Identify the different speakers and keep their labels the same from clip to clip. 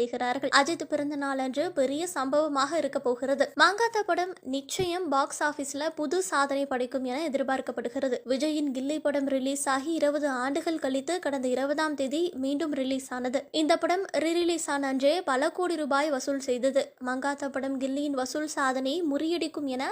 Speaker 1: செய்கிறார்கள். அஜித் பிறந்த நாள் அன்று பெரிய சம்பவமாக இருக்க போகிறது. மங்காத்தா படம் நிச்சயம் பாக்ஸ் ஆபீஸ்ல புது சாதனை படைக்கும் என எதிர்பார்க்கப்படுகிறது. விஜயின் கில்லி படம் ரிலீஸ் ஆகி 20 ஆண்டுகள் கழித்து கடந்த 20ஆம் தேதி மீண்டும் ரிலீஸ் ஆனது. இந்த படம் ரீரிலீஸ் ஆன அன்றே பல கோடி ரூபாய் வசூல் செய்தது. மங்காத்தா படம் கில்லியின் வசூல் சாதனையை முறியடிக்கும் என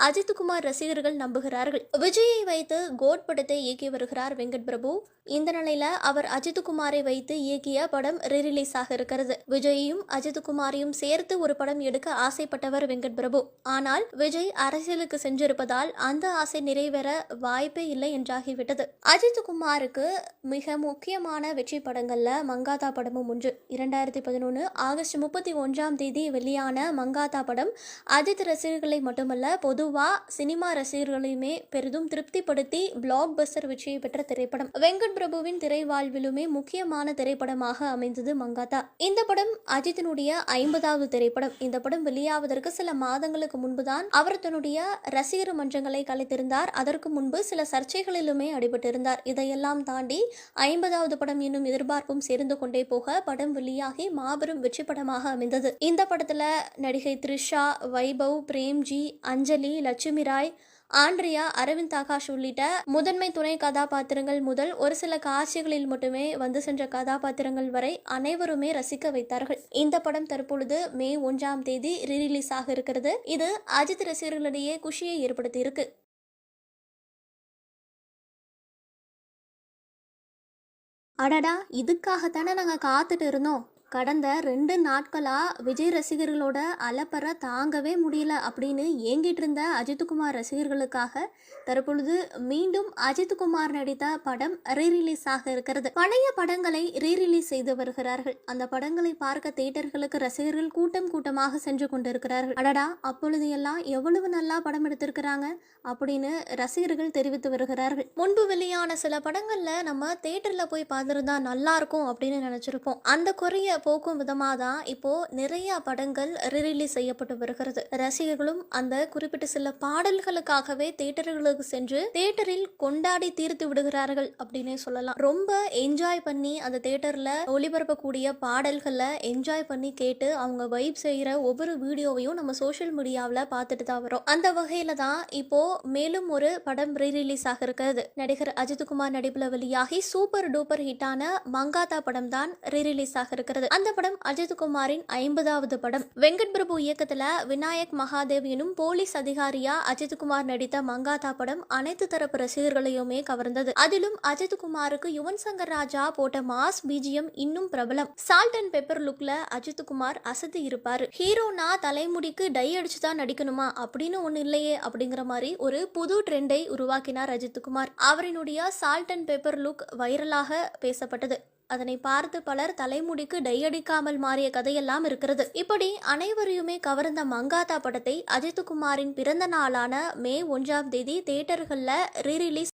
Speaker 1: அஜித் குமார் ரசிகர்கள் நம்புகிறார்கள். விஜயை வைத்து கோட் படத்தை இயக்கி வருகிறார் வெங்கட் பிரபு. இந்த நிலையில அவர் அஜித் குமாரை வைத்து இயக்கிய படம் ரீரிலீஸ் ஆக இருக்கிறது. விஜயையும் அஜித் குமாரையும் சேர்த்து ஒரு படம் எடுக்க ஆசைப்பட்டவர் வெங்கட் பிரபு. ஆனால் விஜய் அரசியலுக்கு சென்றிருப்பதால் அந்த ஆசை நிறைவேற வாய்ப்பே இல்லை என்றாகிவிட்டது. அஜித் குமாருக்கு மிக முக்கியமான வெற்றி படங்கள்ல மங்காத்தா படமும் ஒன்று. 2011 ஆகஸ்ட் 31ஆம் தேதி வெளியான மங்காத்தா படம் அஜித் ரசிகர்களை மட்டுமல்ல பொதுவா சினிமா ரசிகர்களையுமே பெரிதும் திருப்திப்படுத்தி பிளாக் பஸ்டர் வெற்றியை பெற்ற திரைப்படம். வெங்கட் பிரபுவின் திரை வாழ்விலுமே முக்கியமான திரைப்படமாக அமைந்தது மங்காத்தா. இந்த படம் அஜித்தினுடைய 50வது திரைப்படம். இந்த படம் வெளியாவதற்கு சில மாதங்களுக்கு முன்புதான் அவர் தன்னுடைய ரசிகர் மன்றங்களை கலைத்திருந்தார். அதற்கு முன்பு சில சர்ச்சைகளிலுமே அடிபட்டிருந்தார். இதையெல்லாம் தாண்டி 50வது படம் என்னும் எதிர்பார்ப்பும் சேர்ந்து கொண்டே போக படம் வெளியாகி மாபெரும் வெற்றி படமாக அமைந்தது. இந்த படத்துல நடிகை த்ரிஷா, வைபவ், பிரேம்ஜி, அஞ்சலி, லட்சுமி ராய், ஆண்ட்ரியா, அரவிந்த் ஆகாஷ் உள்ளிட்ட முதன்மை துணை கதாபாத்திரங்கள் முதல் ஒரு சில காட்சிகளில் மட்டுமே வந்து சென்ற கதாபாத்திரங்கள் வரை அனைவருமே ரசிக்க வைத்தார்கள். இந்த படம் தற்பொழுது மே 1ஆம் தேதி ரீரிலீஸ் ஆக இருக்கிறது. இது அஜித் ரசிகர்களிடையே குஷியை ஏற்படுத்தி இருக்கு. அடடா, இதுக்காகத்தானே நாங்க காத்துட்டு இருந்தோம். கடந்த 2 நாட்களா விஜய் ரசிகர்களோட அலப்பற தாங்கவே முடியல அப்படின்னு ஏங்கிட்டு இருந்த அஜித்குமார் ரசிகர்களுக்காக தற்பொழுது மீண்டும் அஜித்குமார் நடித்த படம் ரீரிலீஸ் ஆக இருக்கிறது. பழைய படங்களை ரீரிலீஸ் செய்து வருகிறார்கள். அந்த படங்களை பார்க்க தியேட்டர்களுக்கு ரசிகர்கள் கூட்டம் கூட்டமாக சென்று கொண்டிருக்கிறார்கள். அடடா, அப்பொழுது எல்லாம் எவ்வளவு நல்லா படம் எடுத்திருக்கிறாங்க அப்படின்னு ரசிகர்கள் தெரிவித்து வருகிறார்கள். முன்பு வெளியான சில படங்கள்ல நம்ம தியேட்டர்ல போய் பார்த்துருந்தா நல்லா இருக்கும் அப்படின்னு நினைச்சிருப்போம். அந்த குறைய போக்கும் விதமாக தான் இப்போ நிறைய படங்கள் ரீரிலீஸ் செய்யப்பட்டு வருகிறது. ரசிகர்களும் அந்த குறிப்பிட்ட சில பாடல்களுக்காகவே தியேட்டர்களுக்கு சென்று தியேட்டரில் கொண்டாடி தீர்த்து விடுகிறார்கள் அப்படின்னே சொல்லலாம். ரொம்ப என்ஜாய் பண்ணி அந்த தியேட்டர்ல ஒளிபரப்பக்கூடிய பாடல்களை என்ஜாய் பண்ணி கேட்டு அவங்க வைப் செய்கிற ஒவ்வொரு வீடியோவையும் நம்ம சோஷியல் மீடியாவில் பார்த்துட்டு தான் வரோம். அந்த வகையில தான் இப்போ மேலும் ஒரு படம் ரீரிலீஸ் ஆக இருக்கிறது. நடிகர் அஜித்குமார் நடிப்புல வெளியாகி சூப்பர் டூப்பர் ஹிட்டான மங்காத்தா படம் தான் ரீரிலீஸ் ஆக இருக்கிறது. அந்த படம் அஜித்குமாரின் 50வது படம். வெங்கட் பிரபு இயக்கத்துல விநாயக் மகாதேவ் எனும் போலீஸ் அதிகாரியா அஜித்குமார் நடித்த மங்காத்தா படம் அனைத்து தரப்பு ரசிகர்களையுமே கவர்ந்தது. அதிலும் அஜித்குமாருக்கு யுவன் சங்கர் ராஜா போட்ட மாஸ் பிஜிஎம் இன்னும் பிரபலம். சால்ட் அண்ட் பெப்பர் லுக்ல அஜித்குமார் அசத்தி இருப்பாரு. ஹீரோனா தலைமுடிக்கு டை அடிச்சுதான் நடிக்கணுமா அப்படின்னு ஒண்ணு இல்லையே அப்படிங்கிற மாதிரி ஒரு புது ட்ரெண்டை உருவாக்கினார் அஜித்குமார். அவரினுடைய சால்ட் அண்ட் பெப்பர் லுக் வைரலாக பேசப்பட்டது. அதனை பார்த்து பலர் தலைமுடிக்கு டை அடிக்காமல் மாறிய கதையெல்லாம் இருக்கிறது. இப்படி அனைவரையுமே கவர்ந்த மங்காத்தா படத்தை அஜித்குமாரின் பிறந்த நாளான மே 1ஆம் தேதி தியேட்டர்கள்ல ரீரிலீஸ்